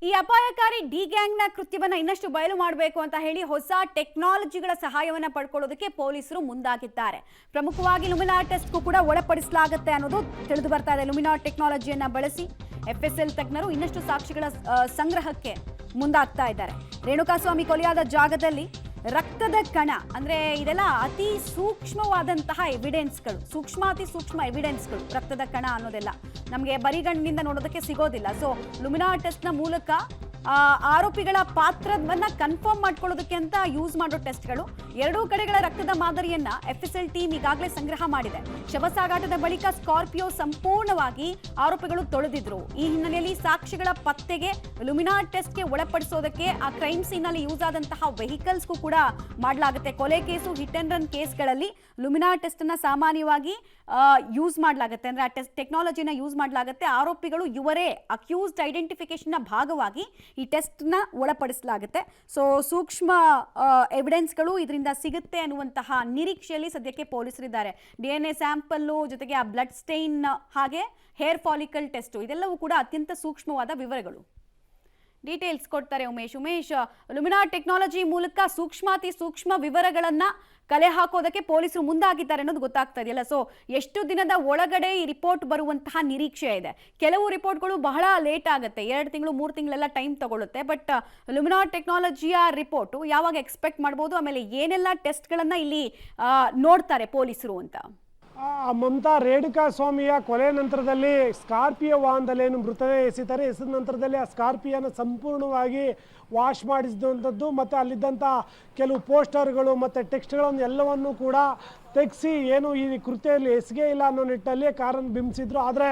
ಈ ಅಪಾಯಕಾರಿ ಡಿ ಗ್ಯಾಂಗ್ನ ಕೃತ್ಯವನ್ನ ಇನ್ನಷ್ಟು ಬಯಲು ಮಾಡಬೇಕು ಅಂತ ಹೇಳಿ ಹೊಸ ಟೆಕ್ನಾಲಜಿಗಳ ಸಹಾಯವನ್ನ ಪಡ್ಕೊಳ್ಳೋದಕ್ಕೆ ಪೊಲೀಸರು ಮುಂದಾಗಿದ್ದಾರೆ. ಪ್ರಮುಖವಾಗಿ ಲುಮಿನಾ ಟೆಸ್ಟ್ಗೂ ಕೂಡ ಒಳಪಡಿಸಲಾಗುತ್ತೆ ಅನ್ನೋದು ತಿಳಿದು ಬರ್ತಾ ಇದೆ. ಲುಮಿನಾ ಟೆಕ್ನಾಲಜಿಯನ್ನ ಬಳಸಿ FSL ತಜ್ಞರು ಇನ್ನಷ್ಟು ಸಾಕ್ಷಿಗಳ ಸಂಗ್ರಹಕ್ಕೆ ಮುಂದಾಗ್ತಾ ಇದ್ದಾರೆ. ರೇಣುಕಾಸ್ವಾಮಿ ಕೊಲೆಯಾದ ಜಾಗದಲ್ಲಿ ರಕ್ತದ ಕಣ ಅಂದ್ರೆ ಇದೆಲ್ಲ ಅತಿ ಸೂಕ್ಷ್ಮವಾದಂತಹ ಎವಿಡೆನ್ಸ್ಗಳು, ಅತಿ ಸೂಕ್ಷ್ಮ ಎವಿಡೆನ್ಸ್ಗಳು. ರಕ್ತದ ಕಣ ಅನ್ನೋದೆಲ್ಲ ನಮಗೆ ಬರಿಗಣ್ಣಿನಿಂದ ನೋಡೋದಕ್ಕೆ ಸಿಗೋದಿಲ್ಲ. ಸೊ ಲುಮಿನಾ ಟೆಸ್ಟ್ನ ಮೂಲಕ ಆರೋಪಿಗಳ ಪಾತ್ರವನ್ನ ಕನ್ಫರ್ಮ್ ಮಾಡ್ಕೊಳ್ಳೋದಕ್ಕೆ ಅಂತ ಯೂಸ್ ಮಾಡೋ ಟೆಸ್ಟ್ಗಳು. ಎರಡೂ ಕಡೆಗಳ ರಕ್ತದ ಮಾದರಿಯನ್ನ FSL ಟೀಮ್ ಈಗಾಗಲೇ ಸಂಗ್ರಹ ಮಾಡಿದೆ. ಶವ ಸಾಗಾಟದ ಬಳಿಕ ಸ್ಕಾರ್ಪಿಯೋ ಸಂಪೂರ್ಣವಾಗಿ ಆರೋಪಿಗಳು ತೊಳೆದಿದ್ರು. ಈ ಹಿನ್ನೆಲೆಯಲ್ಲಿ ಸಾಕ್ಷಿಗಳ ಪತ್ತೆಗೆ ಲುಮಿನಾ ಟೆಸ್ಟ್ಗೆ ಒಳಪಡಿಸೋದಕ್ಕೆ ಆ ಕ್ರೈಮ್ ಸೀನ್ ಅಲ್ಲಿ ಯೂಸ್ ಆದಂತಹ ವೆಹಿಕಲ್ಸ್ಗೂ ಕೂಡ ಮಾಡಲಾಗುತ್ತೆ. ಕೊಲೆ ಕೇಸು, ಹಿಟ್ ಅಂಡ್ ರನ್ ಕೇಸ್ಗಳಲ್ಲಿ ಲುಮಿನಾ ಟೆಸ್ಟ್ ಅನ್ನ ಸಾಮಾನ್ಯವಾಗಿ ಯೂಸ್ ಮಾಡಲಾಗುತ್ತೆ. ಅಂದ್ರೆ ಆ ಟೆಕ್ನಾಲಜಿನ ಯೂಸ್ ಮಾಡಲಾಗುತ್ತೆ. ಆರೋಪಿಗಳು ಇವರೇ ಅಕ್ಯೂಸ್ಡ್ ಐಡೆಂಟಿಫಿಕೇಶನ್ ಭಾಗವಾಗಿ ಈ ಟೆಸ್ಟ್ನ ಒಳಪಡಿಸಲಾಗುತ್ತೆ. ಸೊ ಸೂಕ್ಷ್ಮ ಎವಿಡೆನ್ಸ್ಗಳು ಇದರಿಂದ ಸಿಗುತ್ತೆ ಅನ್ನುವಂತಹ ನಿರೀಕ್ಷೆಯಲ್ಲಿ ಸದ್ಯಕ್ಕೆ ಪೊಲೀಸರಿದ್ದಾರೆ. DNA ಸ್ಯಾಂಪಲ್ಲು ಜೊತೆಗೆ ಆ ಬ್ಲಡ್ ಸ್ಟೈನ್ ಹಾಗೆ ಹೇರ್ ಫಾಲಿಕಲ್ ಟೆಸ್ಟ್ ಇದೆಲ್ಲವೂ ಕೂಡ ಅತ್ಯಂತ ಸೂಕ್ಷ್ಮವಾದ ವಿವರಗಳು. ಡೀಟೇಲ್ಸ್ ಕೊಡ್ತಾರೆ ಉಮೇಶ್. ಲುಮಿನಾ ಟೆಕ್ನಾಲಜಿ ಮೂಲಕ ಅತಿ ಸೂಕ್ಷ್ಮ ವಿವರಗಳನ್ನ ಕಲೆ ಹಾಕೋದಕ್ಕೆ ಪೊಲೀಸರು ಮುಂದಾಗಿದ್ದಾರೆ ಅನ್ನೋದು ಗೊತ್ತಾಗ್ತಾ ಇದೆಯಲ್ಲ. ಸೊ ಎಷ್ಟು ದಿನದ ಒಳಗಡೆ ಈ ರಿಪೋರ್ಟ್ ಬರುವಂತಹ ನಿರೀಕ್ಷೆ ಇದೆ? ಕೆಲವು ರಿಪೋರ್ಟ್ಗಳು ಬಹಳ ಲೇಟ್ ಆಗುತ್ತೆ, 2 ತಿಂಗಳು 3 ತಿಂಗಳೆಲ್ಲ ಟೈಮ್ ತಗೊಳುತ್ತೆ. ಬಟ್ ಲುಮಿನಾ ಟೆಕ್ನಾಲಜಿಯ ರಿಪೋರ್ಟು ಯಾವಾಗ ಎಕ್ಸ್ಪೆಕ್ಟ್ ಮಾಡ್ಬೋದು? ಆಮೇಲೆ ಏನೆಲ್ಲ ಟೆಸ್ಟ್ಗಳನ್ನ ಇಲ್ಲಿ ನೋಡ್ತಾರೆ ಪೊಲೀಸರು ಅಂತ? ಮಮತಾ, ರೇಣುಕಾಸ್ವಾಮಿಯ ಕೊಲೆ ನಂತರದಲ್ಲಿ ಸ್ಕಾರ್ಪಿಯೋ ವಾಹನದಲ್ಲಿ ಏನು ಮೃತದೇಹ ಎಸೆದ ನಂತರದಲ್ಲಿ ಆ ಸ್ಕಾರ್ಪಿಯೋನ ಸಂಪೂರ್ಣವಾಗಿ ವಾಶ್ ಮಾಡಿಸಿದಂಥದ್ದು ಮತ್ತು ಅಲ್ಲಿದ್ದಂಥ ಕೆಲವು ಪೋಸ್ಟರ್ಗಳು ಮತ್ತು ಟೆಕ್ಸ್ಟ್ಗಳನ್ನು ಎಲ್ಲವನ್ನೂ ಕೂಡ ತೆಗೆಸಿ ಏನು ಈ ಕೃತ್ಯದಲ್ಲಿ ಎಸಗೇ ಇಲ್ಲ ಅನ್ನೋ ನಿಟ್ಟಿನಲ್ಲಿ ಕಾರನ್ನು ಬಿಂಬಿಸಿದ್ರು. ಆದರೆ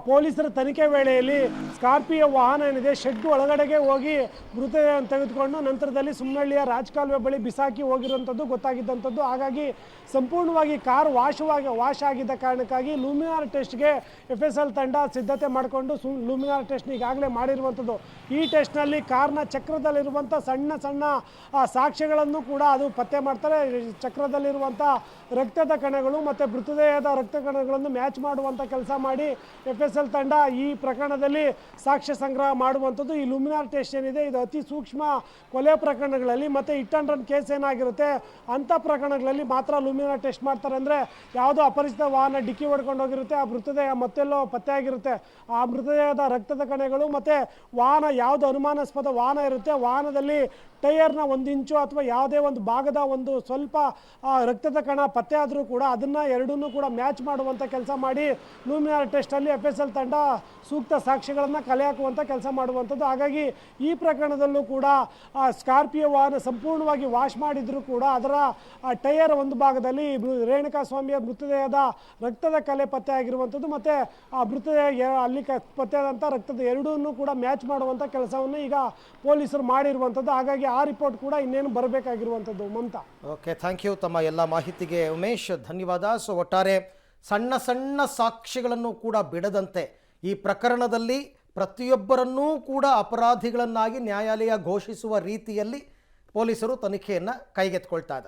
ಪೊಲೀಸರ ತನಿಖೆ ವೇಳೆಯಲ್ಲಿ ಸ್ಕಾರ್ಪಿಯೋ ವಾಹನ ಏನಿದೆ ಶೆಡ್ ಒಳಗಡೆಗೆ ಹೋಗಿ ಮೃತದೇಹವನ್ನು ತೆಗೆದುಕೊಂಡು ನಂತರದಲ್ಲಿ ಸುಮ್ಮನಹಳ್ಳಿಯ ರಾಜಕಾಲುವೆ ಬಳಿ ಬಿಸಾಕಿ ಹೋಗಿರುವಂಥದ್ದು ಗೊತ್ತಾಗಿದ್ದಂಥದ್ದು. ಹಾಗಾಗಿ ಸಂಪೂರ್ಣವಾಗಿ ಕಾರ್ ವಾಶ್ ಆಗಿದ್ದ ಕಾರಣಕ್ಕಾಗಿ ಲುಮಿನಾರ್ ಟೆಸ್ಟ್ಗೆ FSL ತಂಡ ಸಿದ್ಧತೆ ಮಾಡಿಕೊಂಡು ಲುಮಿನಾರ್ ಟೆಸ್ಟ್ ಈಗಾಗಲೇ ಮಾಡಿರುವಂಥದ್ದು. ಈ ಟೆಸ್ಟ್ನಲ್ಲಿ ಕಾರ್ನ ಚಕ್ರದಲ್ಲಿರುವಂಥ ಸಣ್ಣ ಸಣ್ಣ ಸಾಕ್ಷ್ಯಗಳನ್ನು ಕೂಡ ಅದು ಪತ್ತೆ ಮಾಡ್ತಾರೆ. ಚಕ್ರದಲ್ಲಿರುವಂಥ ರಕ್ತದ ಕಣಗಳು ಮತ್ತು ಮೃತದೇಹದ ರಕ್ತ ಕಣಗಳನ್ನು ಮ್ಯಾಚ್ ಮಾಡುವಂಥ ಕೆಲಸ ಮಾಡಿ FSL ತಂಡ ಈ ಪ್ರಕರಣದಲ್ಲಿ ಸಾಕ್ಷ್ಯ ಸಂಗ್ರಹ ಮಾಡುವಂಥದ್ದು. ಈ ಲುಮಿನಾರ್ ಟೆಸ್ಟ್ ಏನಿದೆ ಇದು ಅತಿ ಸೂಕ್ಷ್ಮ ಕೊಲೆ ಪ್ರಕರಣಗಳಲ್ಲಿ ಮತ್ತು ಹಿಟ್ ಅಂಡ್ ರನ್ ಕೇಸ್ ಏನಾಗಿರುತ್ತೆ ಅಂಥ ಪ್ರಕರಣಗಳಲ್ಲಿ ಮಾತ್ರ ಲುಮಿನಾರ್ ಟೆಸ್ಟ್ ಮಾಡ್ತಾರೆ. ಅಂದರೆ ಯಾವುದೋ ಅಪರಿಚಿತ ವಾಹನ ಡಿಕ್ಕಿ ಹೊಡ್ಕೊಂಡು ಹೋಗಿರುತ್ತೆ, ಆ ಮೃತದೇಹ ಮತ್ತೆಲ್ಲೋ ಪತ್ತೆ ಆಗಿರುತ್ತೆ. ಆ ಮೃತದೇಹದ ರಕ್ತದ ಕಣಗಳು ಮತ್ತು ವಾಹನ ಯಾವುದು ಅನುಮಾನಾಸ್ಪದ ವಾಹನ ಇರುತ್ತೆ, ವಾಹನದಲ್ಲಿ ಟೈರ್ನ 1 ಇಂಚು ಅಥವಾ ಯಾವುದೇ ಒಂದು ಭಾಗದ ಒಂದು ಸ್ವಲ್ಪ ರಕ್ತದ ಕಣ ಪತ್ತೆ ಆದರೂ ಕೂಡ ಅದನ್ನು ಎರಡನ್ನೂ ಕೂಡ ಮ್ಯಾಚ್ ಮಾಡುವಂಥ ಕೆಲಸ ಮಾಡಿ ಲುಮಿನಾರ್ ಟೆಸ್ಟಲ್ಲಿ FSL ತಂಡ ಸೂಕ್ತ ಸಾಕ್ಷ್ಯಗಳನ್ನು ಕಲೆ ಹಾಕುವಂಥ ಕೆಲಸ ಮಾಡುವಂಥದ್ದು. ಹಾಗಾಗಿ ಈ ಪ್ರಕರಣದಲ್ಲೂ ಕೂಡ ಸ್ಕಾರ್ಪಿಯೋ ವಾಹನ ಸಂಪೂರ್ಣವಾಗಿ ವಾಶ್ ಮಾಡಿದರೂ ಕೂಡ ಅದರ ಟೈರ್ ಒಂದು ಭಾಗದಲ್ಲಿ ರೇಣುಕಾಸ್ವಾಮಿಯ ಮೃತದೇಹದ ರಕ್ತದ ಕಲೆ ಪತ್ತೆ ಆಗಿರುವಂಥದ್ದು ಮತ್ತು ಆ ಮೃತದೇಹ ಅಲ್ಲಿ ಪತ್ತೆಯಾದಂಥ ರಕ್ತದ ಎರಡನ್ನೂ ಕೂಡ ಮ್ಯಾಚ್ ಮಾಡುವಂಥ ಕೆಲಸವನ್ನು ಈಗ ಪೊಲೀಸರು ಮಾಡಿರುವಂಥದ್ದು. ಹಾಗಾಗಿ ಆ ರಿಪೋರ್ಟ್ ಕೂಡ ಇನ್ನೇನು ಬರಬೇಕಾಗಿರುವಂಥದ್ದು. ಮಮತಾ, ಓಕೆ, ಥ್ಯಾಂಕ್ ಯು ತಮ್ಮ ಎಲ್ಲ ಮಾಹಿತಿಗೆ ಉಮೇಶ್, ಧನ್ಯವಾದ. ಸೊ ಒಟ್ಟಾರೆ ಸಣ್ಣ ಸಣ್ಣ ಸಾಕ್ಷಿಗಳನ್ನು ಕೂಡ ಬಿಡದಂತೆ ಈ ಪ್ರಕರಣದಲ್ಲಿ ಪ್ರತಿಯೊಬ್ಬರನ್ನೂ ಕೂಡ ಅಪರಾಧಿಗಳನ್ನಾಗಿ ನ್ಯಾಯಾಲಯ ಘೋಷಿಸುವ ರೀತಿಯಲ್ಲಿ ಪೊಲೀಸರು ತನಿಖೆಯನ್ನು ಕೈಗೆತ್ತಿಕೊಳ್ತಾ ಇದ್ದಾರೆ.